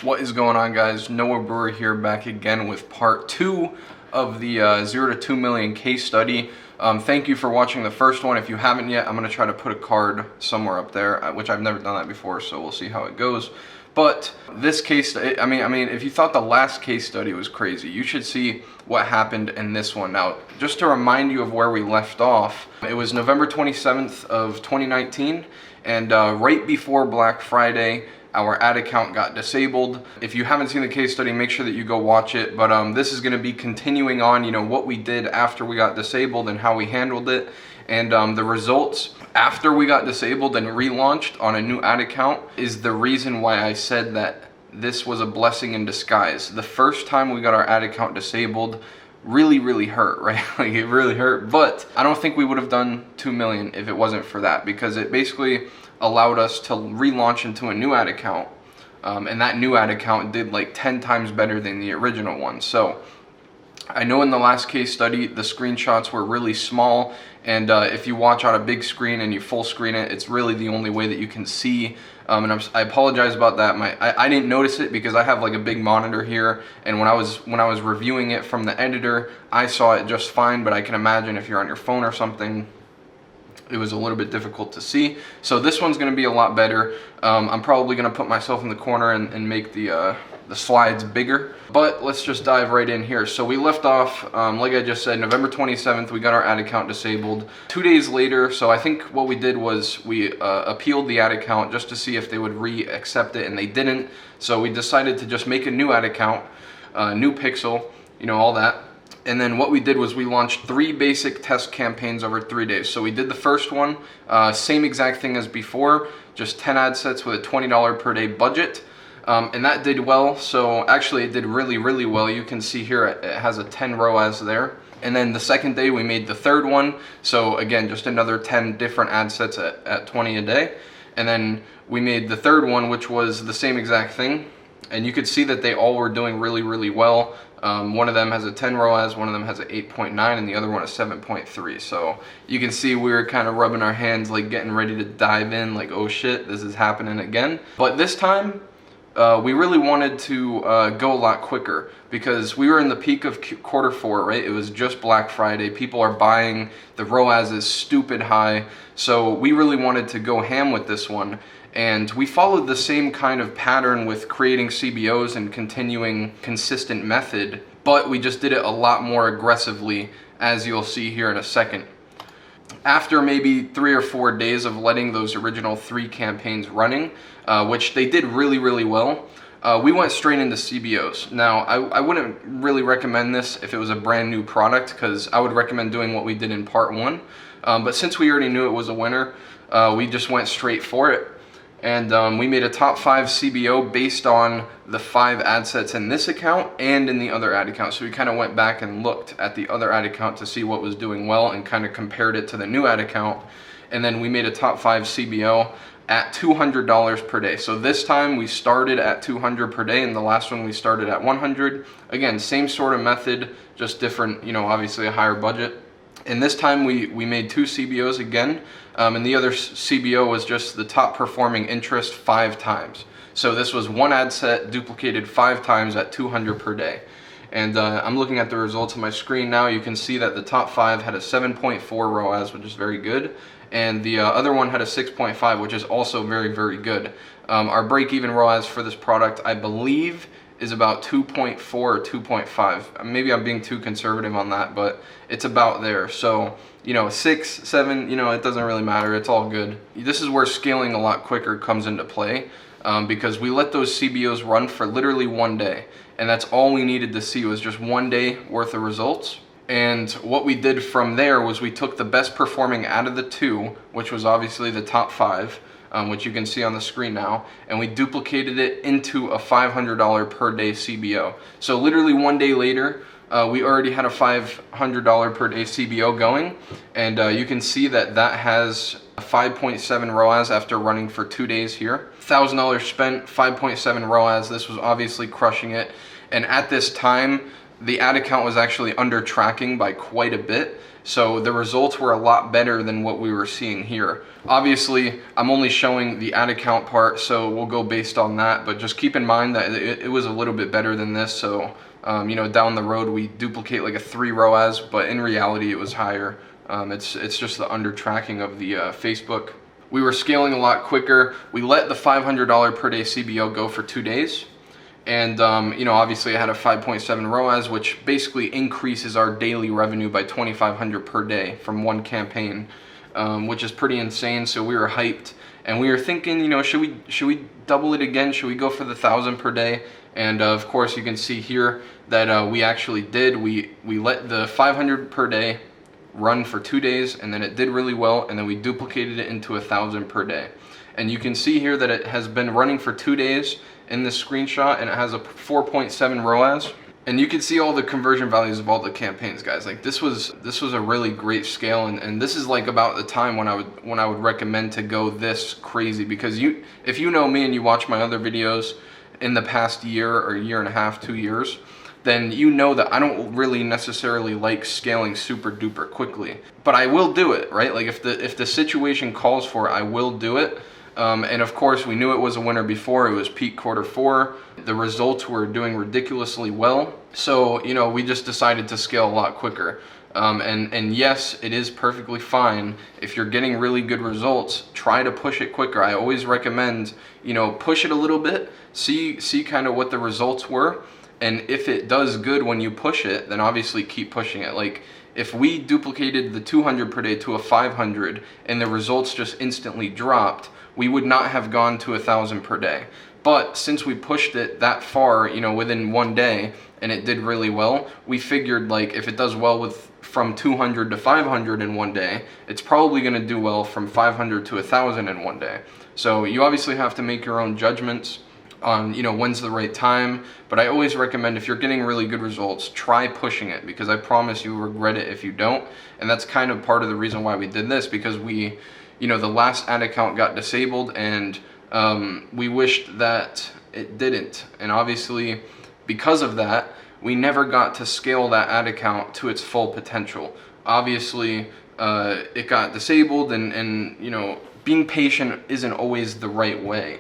What is going on, guys? Noah Brewer here, back again with part 2 of the 0 to 2 million case study. Thank you for watching the first one. If you haven't yet, I'm going to try to put a card somewhere up there, which I've never done that before, so we'll see how it goes. But this case, I mean, if you thought the last case study was crazy, you should see what happened in this one. Now, just to remind you of where we left off, it was November 27th of 2019, and right before Black Friday, our ad account got disabled. If you haven't seen the case study, make sure that you go watch it. But this is going to be continuing on, what we did after we got disabled and how we handled it. And the results after we got disabled and relaunched on a new ad account is the reason why I said that this was a blessing in disguise. The first time we got our ad account disabled really hurt, right? Like, it really hurt. But I don't think we would have done 2 million if it wasn't for that, because it basically allowed us to relaunch into a new ad account, and that new ad account did like 10 times better than the original one. So I know in the last case study the screenshots were really small, and if you watch on a big screen and you full screen it, it's really the only way that you can see, and I apologize about that. I didn't notice it because I have like a big monitor here, and when I was reviewing it from the editor, I saw it just fine, but I can imagine if you're on your phone or something, it was a little bit difficult to see. So this one's going to be a lot better. I'm probably going to put myself in the corner and make the slides bigger. But let's just dive right in here. So we left off, like I just said, November 27th, we got our ad account disabled. 2 days later, so I think what we did was we appealed the ad account just to see if they would re-accept it, and they didn't. So we decided to just make a new ad account, new pixel, all that. And then what we did was we launched 3 basic test campaigns over 3 days. So we did the first one, same exact thing as before, just 10 ad sets with a $20 per day budget. And that did well. So actually it did really well. You can see here it has a 10 ROAS there. And then the second day we made the third one. So again, just another 10 different ad sets at 20 a day. And then we made the third one, which was the same exact thing. And you could see that they all were doing really well. One of them has a 10 ROAS, one of them has an 8.9, and the other one a 7.3. So you can see we were kind of rubbing our hands, like getting ready to dive in, like, oh shit, this is happening again. But this time, we really wanted to go a lot quicker, because we were in the peak of Q4, right? It was just Black Friday. People are buying. The ROAS is stupid high. So we really wanted to go ham with this one. And we followed the same kind of pattern with creating CBOs and continuing consistent method, but we just did it a lot more aggressively, as you'll see here in a second. After maybe 3 or 4 days of letting those original 3 campaigns running, which they did really well, we went straight into CBOs. Now, I wouldn't really recommend this if it was a brand new product, because I would recommend doing what we did in part 1. But since we already knew it was a winner, we just went straight for it. And we made a top 5 CBO based on the 5 ad sets in this account and in the other ad account. So we kind of went back and looked at the other ad account to see what was doing well and kind of compared it to the new ad account. And then we made a top 5 CBO at $200 per day. So this time we started at $200 per day, and the last one we started at $100. Again, same sort of method, just different, obviously a higher budget. And this time we made 2 CBOs again, and the other CBO was just the top performing interest 5 times. So this was 1 ad set duplicated 5 times at $200 per day. And I'm looking at the results on my screen now. You can see that the top 5 had a 7.4 ROAS, which is very good. And the other one had a 6.5, which is also very good. Our break-even ROAS for this product, I believe, is about 2.4 or 2.5. Maybe I'm being too conservative on that, but it's about there. So, 6, 7, it doesn't really matter. It's all good. This is where scaling a lot quicker comes into play, because we let those CBOs run for literally 1 day. And that's all we needed to see, was just 1 day worth of results. And what we did from there was we took the best performing out of the 2, which was obviously the top 5, which you can see on the screen now, and we duplicated it into a $500 per day CBO. So literally 1 day later, we already had a $500 per day CBO going, and you can see that that has a 5.7 ROAS after running for 2 days here. $1,000 spent, 5.7 ROAS. This was obviously crushing it. And at this time, the ad account was actually under tracking by quite a bit. So the results were a lot better than what we were seeing here. Obviously, I'm only showing the ad account part, so we'll go based on that, but just keep in mind that it was a little bit better than this. So, you know, down the road, we duplicate like a 3 ROAS, but in reality, it was higher. It's just the under tracking of the Facebook. We were scaling a lot quicker. We let the $500 per day CBO go for 2 days. And, you know, obviously I had a 5.7 ROAS, which basically increases our daily revenue by $2,500 per day from one campaign, which is pretty insane. So we were hyped, and we were thinking, you know, should we double it again? Should we go for the 1,000 per day? And of course, you can see here that we actually did. We let the 500 per day run for 2 days, and then it did really well, and then we duplicated it into 1,000 per day. And you can see here that it has been running for 2 days in this screenshot, and it has a 4.7 ROAS. And you can see all the conversion values of all the campaigns, guys. Like this was a really great scale, and this is like about the time when I would recommend to go this crazy, because if you know me and you watch my other videos in the past year or year and a half, 2 years, then you know that I don't really necessarily like scaling super duper quickly, but I will do it, right? Like if the situation calls for it, I will do it. And of course, we knew it was a winner before. It was peak Q4. The results were doing ridiculously well. So, you know, we just decided to scale a lot quicker. And yes, it is perfectly fine. If you're getting really good results, try to push it quicker. I always recommend, you know, push it a little bit, see kind of what the results were. And if it does good when you push it, then obviously keep pushing it. Like if we duplicated the 200 per day to a 500 and the results just instantly dropped, we would not have gone to 1,000 per day. But since we pushed it that far, you know, within 1 day, and it did really well, we figured like if it does well from 200 to 500 in 1 day, it's probably going to do well from 500 to 1,000 in 1 day. So you obviously have to make your own judgments on, you know, when's the right time. But I always recommend, if you're getting really good results, try pushing it, because I promise you will regret it if you don't. And that's kind of part of the reason why we did this, because we, you know, the last ad account got disabled, and we wished that it didn't. And obviously, because of that, we never got to scale that ad account to its full potential. Obviously, it got disabled, and you know, being patient isn't always the right way.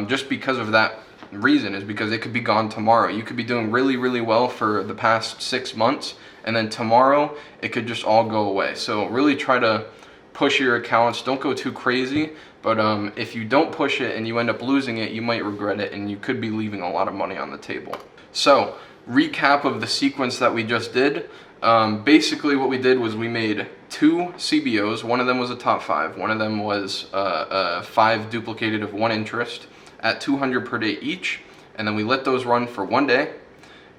Just because of that reason, is because it could be gone tomorrow. You could be doing really, really well for the past 6 months, and then tomorrow it could just all go away. So really try to push your accounts. Don't go too crazy, but if you don't push it and you end up losing it, you might regret it, and you could be leaving a lot of money on the table. So recap of the sequence that we just did. Basically what we did was we made 2 CBOs. One of them was a top 5. One of them was 5 duplicated of 1 interest at 200 per day each. And then we let those run for 1 day.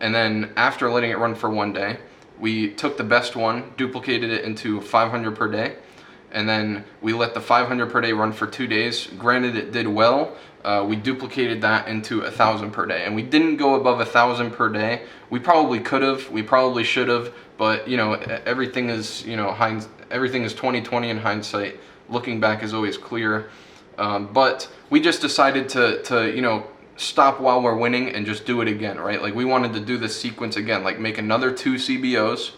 And then after letting it run for 1 day, we took the best one, duplicated it into 500 per day. And then we let the 500 per day run for 2 days. Granted, it did well. We duplicated that into 1,000 per day, and we didn't go above 1,000 per day. We probably could have, we probably should have, but you know, everything is, you know, everything is 20/20 in hindsight. Looking back is always clear. But we just decided to you know, stop while we're winning and just do it again, right? Like we wanted to do this sequence again, like make another 2 CBOs,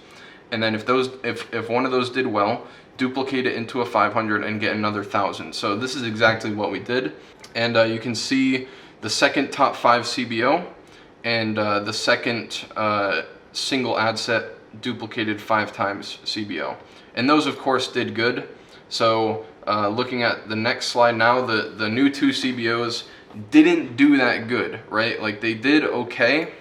and then if one of those did well, duplicate it into a 500 and get another 1,000. So this is exactly what we did. And you can see the second top 5 CBO and the second single ad set duplicated 5 times CBO. And those of course did good. So looking at the next slide now, the new 2 CBOs didn't do that good, right? Like they did okay.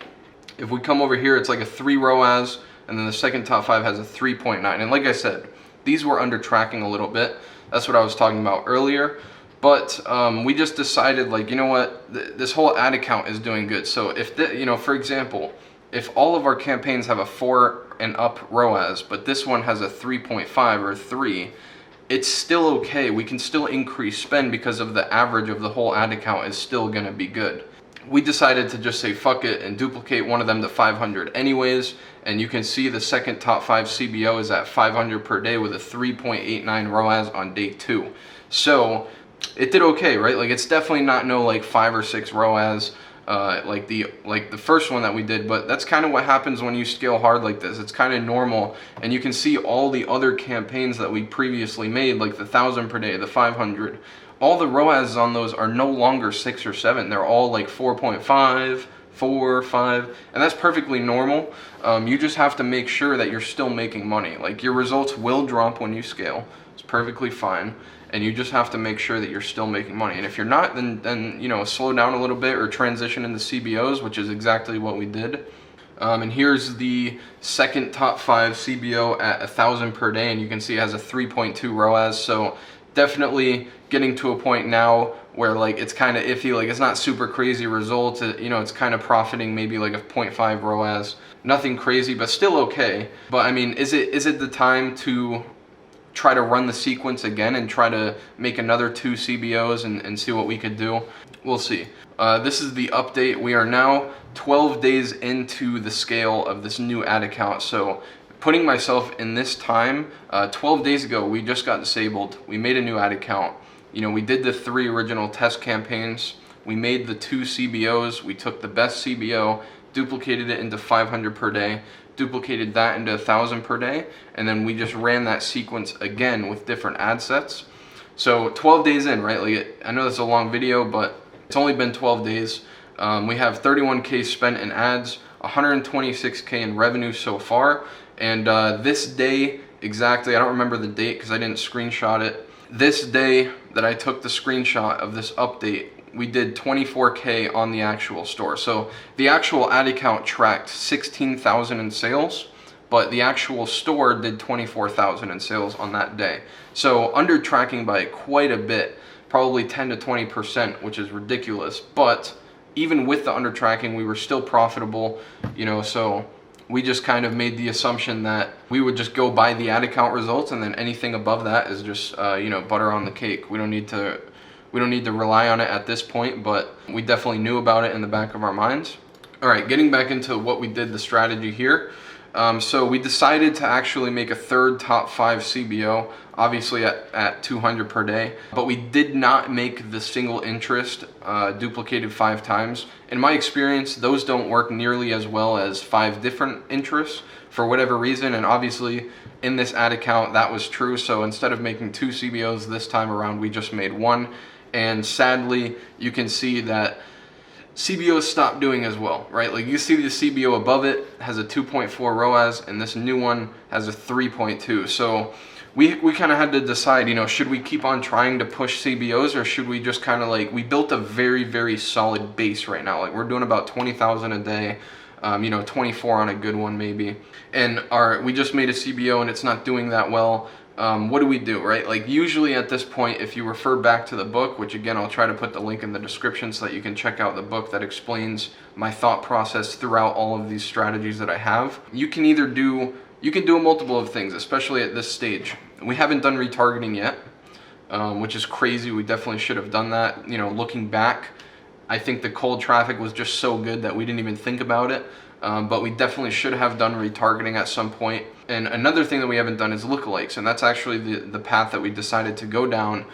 If we come over here, it's like a 3 ROAS, and then the second top 5 has a 3.9. And like I said, these were under tracking a little bit. That's what I was talking about earlier. But we just decided, like, you know what, this whole ad account is doing good. So if, you know, for example, if all of our campaigns have a 4 and up ROAS, but this one has a 3.5 or 3, it's still okay. We can still increase spend because of the average of the whole ad account is still gonna be good. We decided to just say fuck it and duplicate one of them to 500 anyways, and you can see the second top 5 CBO is at 500 per day with a 3.89 ROAS on day 2. So it did okay, right? Like it's definitely not no like 5 or 6 ROAS. like the first one that we did. But that's kind of what happens when you scale hard like this. It's kind of normal, and you can see all the other campaigns that we previously made, like the 1,000 per day, the 500. All the ROAS on those are no longer 6 or 7. They're all like 4.5, 4, 5, and that's perfectly normal. You just have to make sure that you're still making money. Like, your results will drop when you scale. It's perfectly fine. And you just have to make sure that you're still making money. And if you're not, then you know, slow down a little bit or transition into CBOs, which is exactly what we did. And here's the second top 5 CBO at 1,000 per day, and you can see it has a 3.2 ROAS. So definitely getting to a point now where like it's kind of iffy, like it's not super crazy results. You know, it's kind of profiting maybe like a 0.5 ROAS. Nothing crazy, but still okay. But I mean, is it the time to try to run the sequence again and try to make another 2 CBOs and see what we could do? We'll see. This is the update. We are now 12 days into the scale of this new ad account. So putting myself in this time, 12 days ago, we just got disabled. We made a new ad account. You know, we did the 3 original test campaigns. We made the 2 CBOs. We took the best CBO, duplicated it into 500 per day, duplicated that into 1,000 per day, and then we just ran that sequence again with different ad sets. So 12 days in, right? Like, I know that's a long video, but it's only been 12 days. We have 31K spent in ads, 126K in revenue so far, and this day exactly, I don't remember the date because I didn't screenshot it. This day that I took the screenshot of this update, we did 24K on the actual store. So the actual ad account tracked 16,000 in sales, but the actual store did 24,000 in sales on that day. So under tracking by quite a bit, probably 10 to 20%, which is ridiculous. But even with the under tracking, we were still profitable, you know, so we just kind of made the assumption that we would just go by the ad account results, and then anything above that is just, you know, butter on the cake. We don't need to rely on it at this point, but we definitely knew about it in the back of our minds. All right, getting back into what we did, the strategy here. So we decided to actually make a third top 5 CBO, obviously at 200 per day, but we did not make the single interest duplicated 5 times. In my experience, those don't work nearly as well as 5 different interests for whatever reason, and obviously in this ad account that was true. So instead of making 2 CBOs this time around, we just made 1. And sadly, you can see that CBOs stopped doing as well, right? Like, you see the CBO above it has a 2.4 ROAS, and this new one has a 3.2. So we kind of had to decide, you know, should we keep on trying to push CBOs, or should we just kind of like, we built a very, very solid base right now. Like, we're doing about 20,000 a day, you know, 24 on a good one maybe. And we just made a CBO and it's not doing that well. What do we do, right? Like, usually at this point, if you refer back to the book, which again, I'll try to put the link in the description so that you can check out the book that explains my thought process throughout all of these strategies that I have. You can do a multiple of things, especially at this stage. We haven't done retargeting yet, which is crazy. We definitely should have done that. You know, looking back, I think the cold traffic was just so good that we didn't even think about it. But we definitely should have done retargeting at some point. And another thing that we haven't done is lookalikes, and that's actually the path that we decided to go down,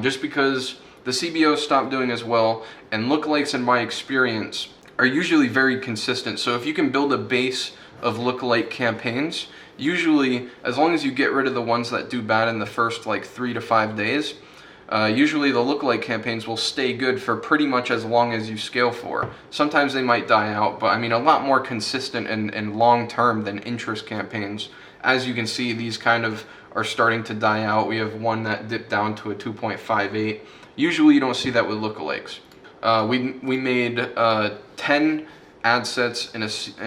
just because the CBOs stopped doing as well, and lookalikes, in my experience, are usually very consistent. So if you can build a base of lookalike campaigns, usually, as long as you get rid of the ones that do bad in the first like 3 to 5 days, usually the lookalike campaigns will stay good for pretty much as long as you scale for. Sometimes they might die out, but I mean, a lot more consistent and long-term than interest campaigns. As you can see, these kind of are starting to die out. We have one that dipped down to a 2.58. Usually you don't see that with lookalikes. We made 10 ad sets in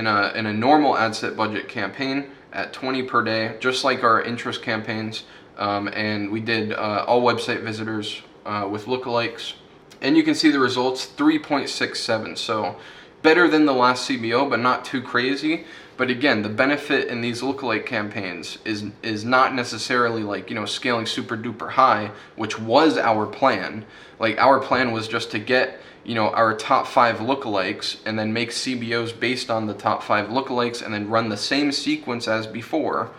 a normal ad set budget campaign at 20 per day, just like our interest campaigns. And we did all website visitors with lookalikes, and you can see the results, 3.67. So better than the last CBO, but not too crazy. But again, the benefit in these lookalike campaigns is not necessarily like, you know, scaling super duper high, which was our plan. Like, our plan was just to get, you know, our top 5 lookalikes and then make CBOs based on the top 5 lookalikes and then run the same sequence as before.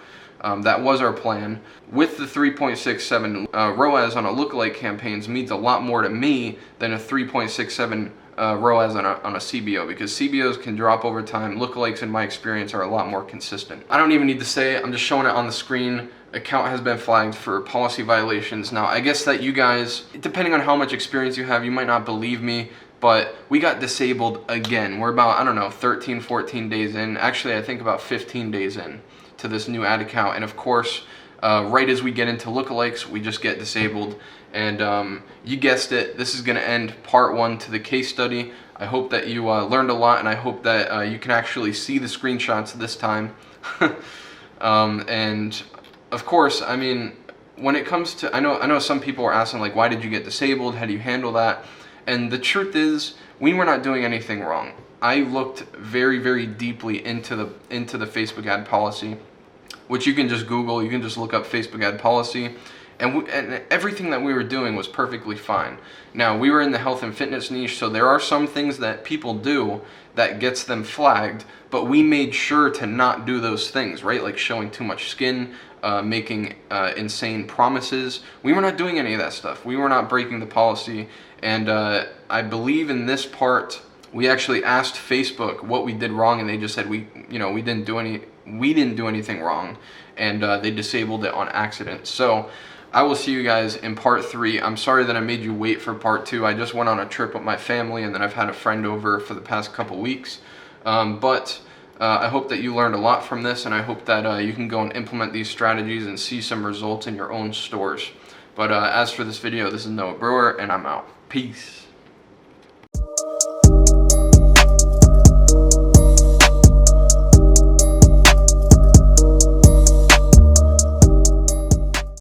That was our plan. With the 3.67 ROAS on a lookalike campaigns means a lot more to me than a 3.67 ROAS on a CBO, because CBOs can drop over time. Lookalikes, in my experience, are a lot more consistent. I don't even need to say it. I'm just showing it on the screen. Account has been flagged for policy violations. Now, I guess that you guys, depending on how much experience you have, you might not believe me, but we got disabled again. We're about, I don't know, 13, 14 days in. Actually, I think about 15 days in to this new ad account. And of course, right as we get into lookalikes, we just get disabled. And you guessed it, this is gonna end part 1 to the case study. I hope that you learned a lot, and I hope that you can actually see the screenshots this time. And of course, I mean, when it comes to, I know some people are asking, like, why did you get disabled? How do you handle that? And the truth is, we were not doing anything wrong. I looked very, very deeply into the Facebook ad policy, which you can just Google. You can just look up Facebook ad policy, and everything that we were doing was perfectly fine. Now, we were in the health and fitness niche, so there are some things that people do that gets them flagged, but we made sure to not do those things, right? Like showing too much skin, making insane promises. We were not doing any of that stuff. We were not breaking the policy. And I believe in this part, we actually asked Facebook what we did wrong, and they just said we didn't do anything wrong, and they disabled it on accident. So I will see you guys in part 3. I'm sorry that I made you wait for part 2. I just went on a trip with my family, and then I've had a friend over for the past couple weeks. But I hope that you learned a lot from this, and I hope that you can go and implement these strategies and see some results in your own stores. But as for this video, this is Noah Brewer, and I'm out. Peace.